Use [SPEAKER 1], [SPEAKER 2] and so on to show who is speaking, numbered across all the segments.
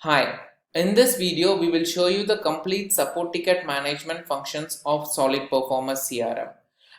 [SPEAKER 1] Hi, in this video we will show you the complete support ticket management functions of Solid Performers CRM.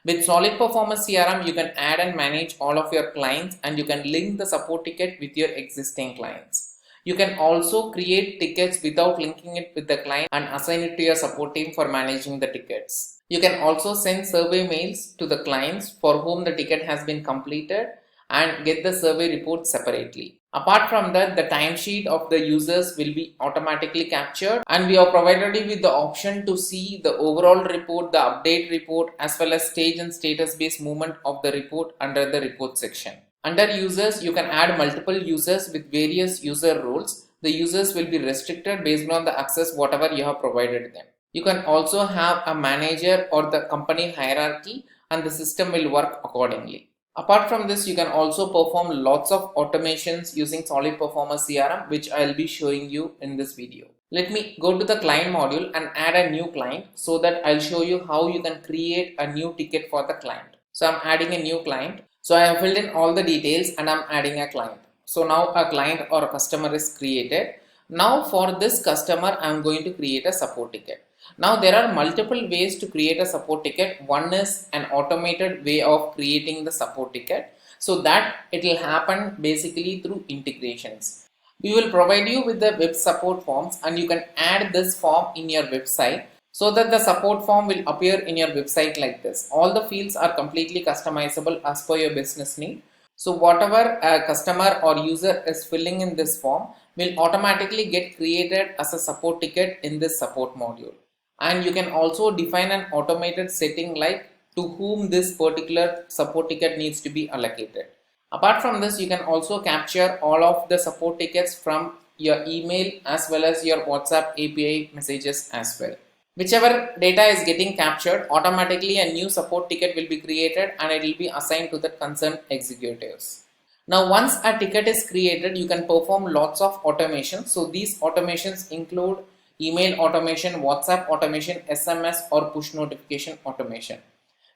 [SPEAKER 1] With Solid Performers CRM you can add and manage all of your clients and you can link the support ticket with your existing clients. You can also create tickets without linking it with the client and assign it to your support team for managing the tickets. You can also send survey mails to the clients for whom the ticket has been completed and get the survey report separately. Apart from that, the timesheet of the users will be automatically captured and we are provided you with the option to see the overall report, the update report as well as stage and status based movement of the report under the report section. Under users, you can add multiple users with various user roles. The users will be restricted based on the access whatever you have provided them. You can also have a manager or the company hierarchy and the system will work accordingly. Apart from this, you can also perform lots of automations using Solid Performers CRM, which I'll be showing you in this video. Let me go to the client module and add a new client so that I'll show you how you can create a new ticket for the client. So I'm adding a new client. So I have filled in all the details and I'm adding a client. So now a client or a customer is created. Now for this customer, I'm going to create a support ticket. Now there are multiple ways to create a support ticket. One is an automated way of creating the support ticket, so that it will happen basically through integrations. We will provide you with the web support forms and you can add this form in your website so that the support form will appear in your website like this. All the fields are completely customizable as per your business need. So whatever a customer or user is filling in this form will automatically get created as a support ticket in this support module. And you can also define an automated setting like to whom this particular support ticket needs to be allocated. Apart from this, you can also capture all of the support tickets from your email as well as your WhatsApp API messages as well. Whichever data is getting captured, automatically a new support ticket will be created and it will be assigned to the concerned executives. Now once a ticket is created, you can perform lots of automations. So these automations include email automation, WhatsApp automation, SMS or push notification automation.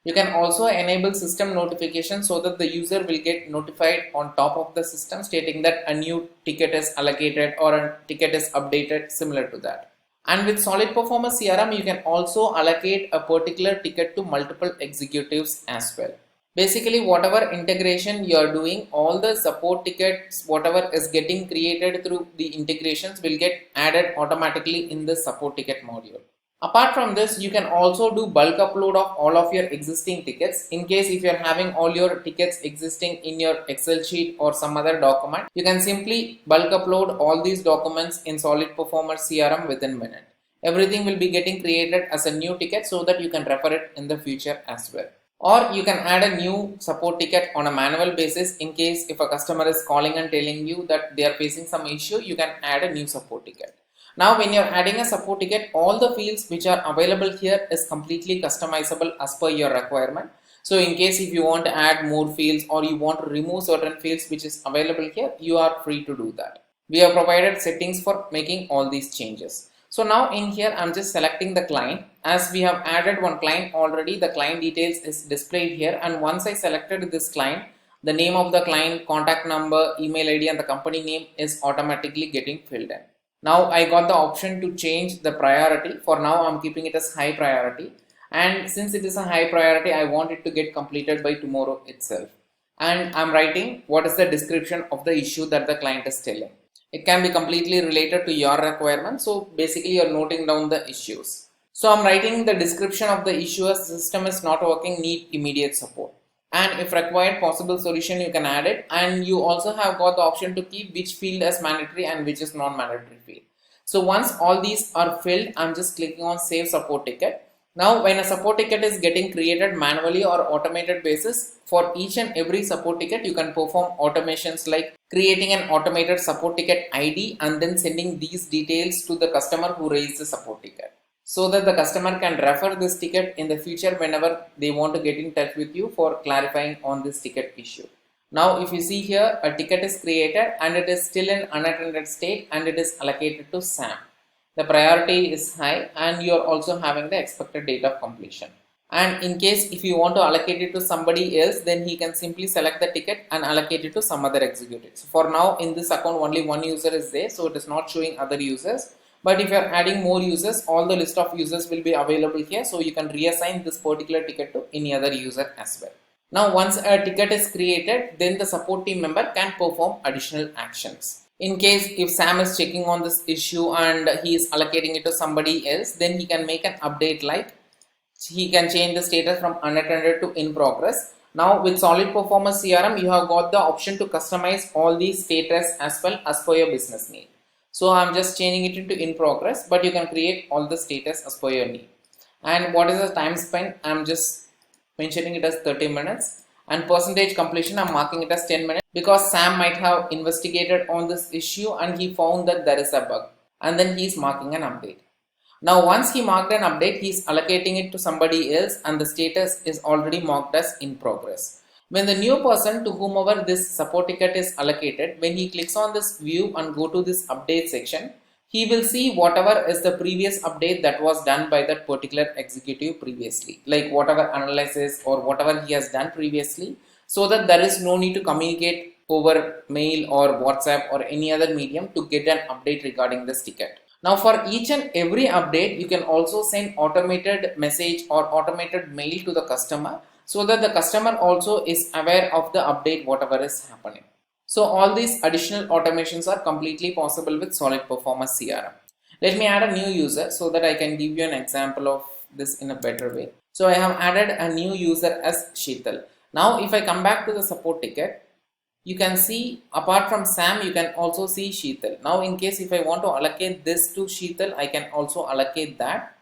[SPEAKER 1] You can also enable system notification so that the user will get notified on top of the system stating that a new ticket is allocated or a ticket is updated, similar to that. And with Solid Performers CRM, you can also allocate a particular ticket to multiple executives as well. Basically, whatever integration you are doing, all the support tickets, whatever is getting created through the integrations will get added automatically in the support ticket module. Apart from this, you can also do bulk upload of all of your existing tickets. In case if you are having all your tickets existing in your Excel sheet or some other document, you can simply bulk upload all these documents in Solid Performers CRM within minute. Everything will be getting created as a new ticket so that you can refer it in the future as well. Or you can add a new support ticket on a manual basis in case if a customer is calling and telling you that they are facing some issue, you can add a new support ticket. Now when you are adding a support ticket, all the fields which are available here is completely customizable as per your requirement. So in case if you want to add more fields or you want to remove certain fields which is available here, you are free to do that. We have provided settings for making all these changes. So now in here I'm just selecting the client. As we have added one client already, the client details is displayed here, and once I selected this client, the name of the client, contact number, email ID and the company name is automatically getting filled in. Now I got the option to change the priority. For now I'm keeping it as high priority, and since it is a high priority I want it to get completed by tomorrow itself. And I'm writing what is the description of the issue that the client is telling. It can be completely related to your requirement, so basically you're noting down the issues. So I'm writing the description of the issue as the system is not working, need immediate support. And if required possible solution you can add it, and you also have got the option to keep which field as mandatory and which is non-mandatory field. So once all these are filled, I'm just clicking on save support ticket. Now when a support ticket is getting created manually or automated basis, for each and every support ticket you can perform automations like creating an automated support ticket ID and then sending these details to the customer who raised the support ticket, so that the customer can refer this ticket in the future whenever they want to get in touch with you for clarifying on this ticket issue. Now if you see here, a ticket is created and it is still in unattended state and it is allocated to Sam. The priority is high and you are also having the expected date of completion. And in case if you want to allocate it to somebody else, then he can simply select the ticket and allocate it to some other executive. So for now in this account only one user is there, so it is not showing other users. But if you are adding more users, all the list of users will be available here, so you can reassign this particular ticket to any other user as well. Now once a ticket is created, then the support team member can perform additional actions. In case if Sam is checking on this issue and he is allocating it to somebody else, then he can make an update, like he can change the status from unattended to in progress. Now with Solid Performance CRM, you have got the option to customize all these status as well as per your business need. So I'm just changing it into in progress, but you can create all the status as per your need. And what is the time spent? I'm just mentioning it as 30 minutes, and percentage completion I'm marking it as 10 minutes, because Sam might have investigated on this issue and he found that there is a bug, and then he is marking an update. Now once he marked an update, he is allocating it to somebody else and the status is already marked as in progress. When the new person to whomever this support ticket is allocated, when he clicks on this view and go to this update section, he will see whatever is the previous update that was done by that particular executive previously, like whatever analysis or whatever he has done previously, so that there is no need to communicate over mail or WhatsApp or any other medium to get an update regarding this ticket. Now for each and every update, you can also send automated message or automated mail to the customer, so that the customer also is aware of the update whatever is happening. So all these additional automations are completely possible with Solid Performance CRM. Let me add a new user so that I can give you an example of this in a better way. So I have added a new user as Sheetal. Now if I come back to the support ticket, you can see apart from Sam, you can also see Sheetal. Now in case if I want to allocate this to Sheetal, I can also allocate that,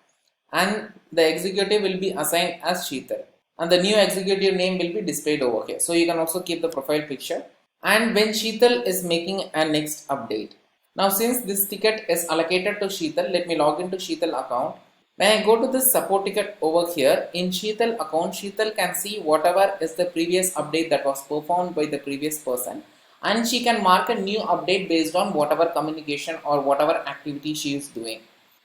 [SPEAKER 1] and the executive will be assigned as Sheetal, and the new executive name will be displayed over here. So you can also keep the profile picture. And when Sheetal is making a next update, now since this ticket is allocated to Sheetal, let me log into Sheetal account. When I go to this support ticket over here, in Sheetal account, Sheetal can see whatever is the previous update that was performed by the previous person, and she can mark a new update based on whatever communication or whatever activity she is doing.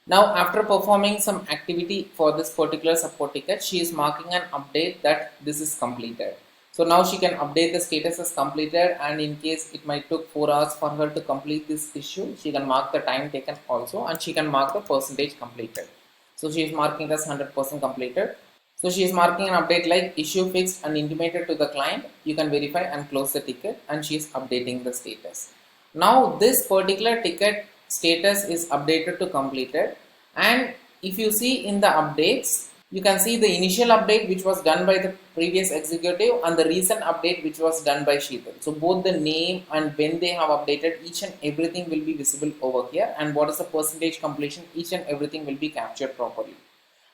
[SPEAKER 1] Now after performing some activity for this particular support ticket, she is marking an update that this is completed. So now she can update the status as completed, and in case it might took 4 hours for her to complete this issue, she can mark the time taken also, and she can mark the percentage completed. So she is marking as 100% completed. So she is marking an update like issue fixed and intimated to the client. You can verify and close the ticket, and she is updating the status. Now this particular ticket status is updated to completed, and if you see in the updates, you can see the initial update which was done by the previous executive and the recent update which was done by Sheetal. So both the name and when they have updated, each and everything will be visible over here, and what is the percentage completion, each and everything will be captured properly.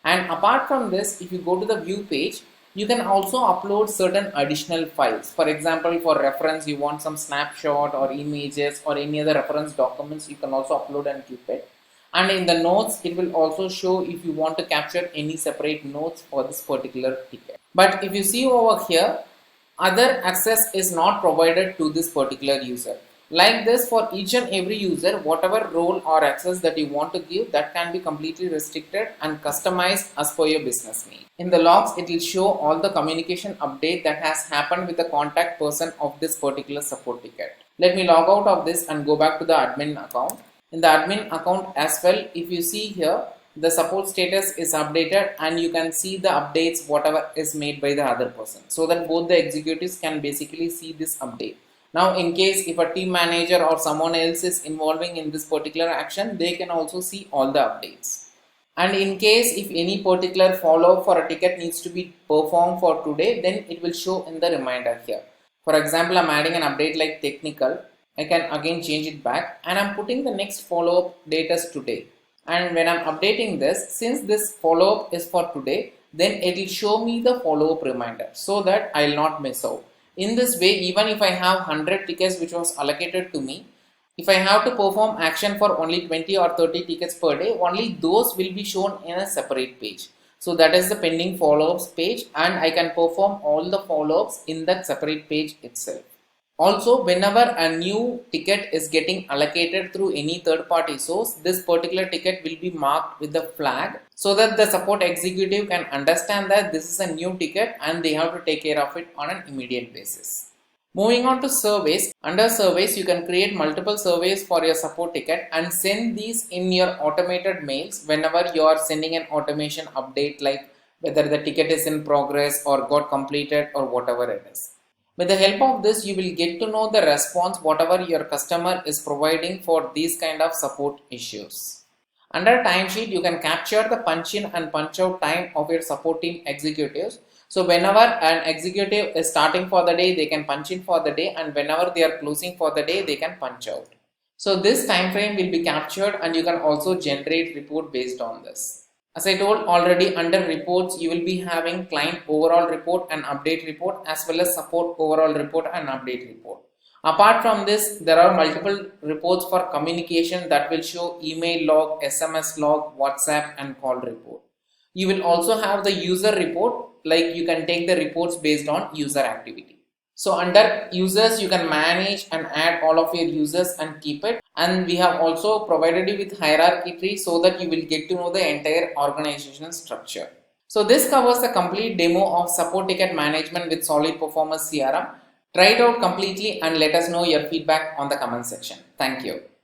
[SPEAKER 1] And apart from this, if you go to the view page, you can also upload certain additional files. For example, for reference, you want some snapshot or images or any other reference documents, you can also upload and keep it. And in the notes, it will also show if you want to capture any separate notes for this particular ticket. But if you see over here, other access is not provided to this particular user. Like this, for each and every user, whatever role or access that you want to give, that can be completely restricted and customized as per your business need. In the logs, it will show all the communication update that has happened with the contact person of this particular support ticket. Let me log out of this and go back to the admin account. In the admin account as well, if you see here, the support status is updated, and you can see the updates whatever is made by the other person, so that both the executives can basically see this update. Now in case if a team manager or someone else is involving in this particular action, they can also see all the updates. And in case if any particular follow-up for a ticket needs to be performed for today, then it will show in the reminder here. For example, I'm adding an update like technical. I can again change it back, and I'm putting the next follow-up date as today. And when I'm updating this, since this follow-up is for today, then it will show me the follow-up reminder so that I'll not miss out. In this way, even if I have 100 tickets which was allocated to me, if I have to perform action for only 20 or 30 tickets per day, only those will be shown in a separate page. So that is the pending follow-ups page, and I can perform all the follow-ups in that separate page itself. Also, whenever a new ticket is getting allocated through any third party source, this particular ticket will be marked with the flag so that the support executive can understand that this is a new ticket and they have to take care of it on an immediate basis. Moving on to surveys, under surveys you can create multiple surveys for your support ticket and send these in your automated mails whenever you are sending an automation update, like whether the ticket is in progress or got completed or whatever it is. With the help of this, you will get to know the response whatever your customer is providing for these kind of support issues. Under timesheet, you can capture the punch in and punch out time of your support team executives. So whenever an executive is starting for the day, they can punch in for the day, and whenever they are closing for the day, they can punch out. So this time frame will be captured and you can also generate report based on this. As I told already, under reports, you will be having client overall report and update report, as well as support overall report and update report. Apart from this, there are multiple reports for communication that will show email log, SMS log, WhatsApp and call report. You will also have the user report, like you can take the reports based on user activity. So under users, you can manage and add all of your users and keep it. And we have also provided you with hierarchy tree so that you will get to know the entire organizational structure. So this covers the complete demo of support ticket management with Solid Performers CRM. Try it out completely and let us know your feedback on the comment section. Thank you.